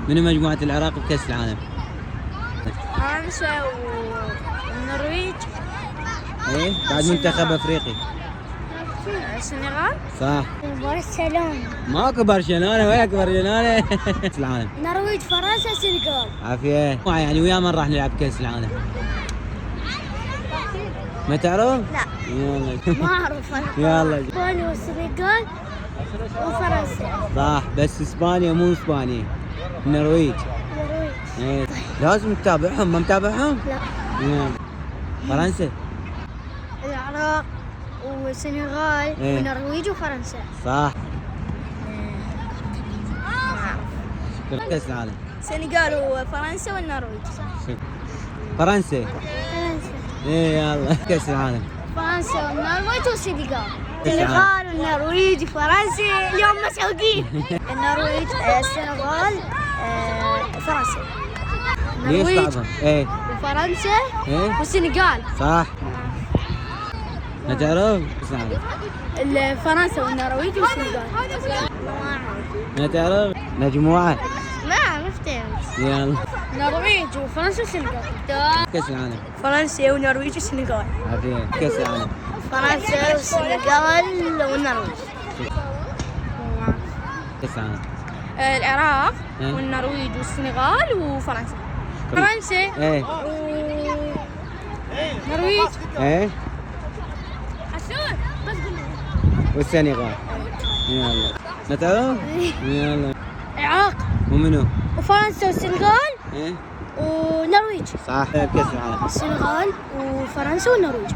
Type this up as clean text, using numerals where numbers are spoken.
من مجموعة العراق بكأس العالم؟ فرنسا والنرويج. ايه بعد منتخب افريقي. السنغال. صح. برشلونة. ماكو برشلونة، وياك برشلونة. كأس العالم. النرويج، فرنسا، السنغال. عافية. يعني ويا من راح نلعب كأس العالم؟ ما تعرف؟ لا. يلا. ما اعرف انا. يلا. اسبانيا والسنغال وفرنسا. صح، بس اسبانيا مو اسبانيا، النرويج. النرويج. ايه لازم تتابعهم، ما متابعهم؟ لا. يلا. فرنسا. العراق والسنغال والنرويج وفرنسا. صح. كأس العالم. السنغال وفرنسا والنرويج. فرنسا. فرنسا. ايه يلا كأس العالم. فرنسا والنرويج والسنغال. السنغال والنرويج وفرنسا اليوم مسعودين. النرويج، السنغال، فرنسا. ليش بعضهم؟ ايه وفرنسا ايه والسنغال. صح. ما تعرف؟ كأس العالم. فرنسا والنرويج والسنغال. ما تعرف؟ مجموعة. ما فهمت. يلا. النرويج وفرنسا والسنغال. كأس العالم. فرنسا والنرويج والسنغال. عافية. كأس العالم. فرنسا والسنغال والنرويج. كأس العالم. العراق والنرويج والسنغال وفرنسا. فرنسا. ايه. النرويج. ايه. حسون بس قول والسنغال. يلا. ما تعرف؟ يلا. العراق ومنو؟ وفرنسا والسنغال ايه والنرويج. صح. كأس العالم. السنغال وفرنسا والنرويج.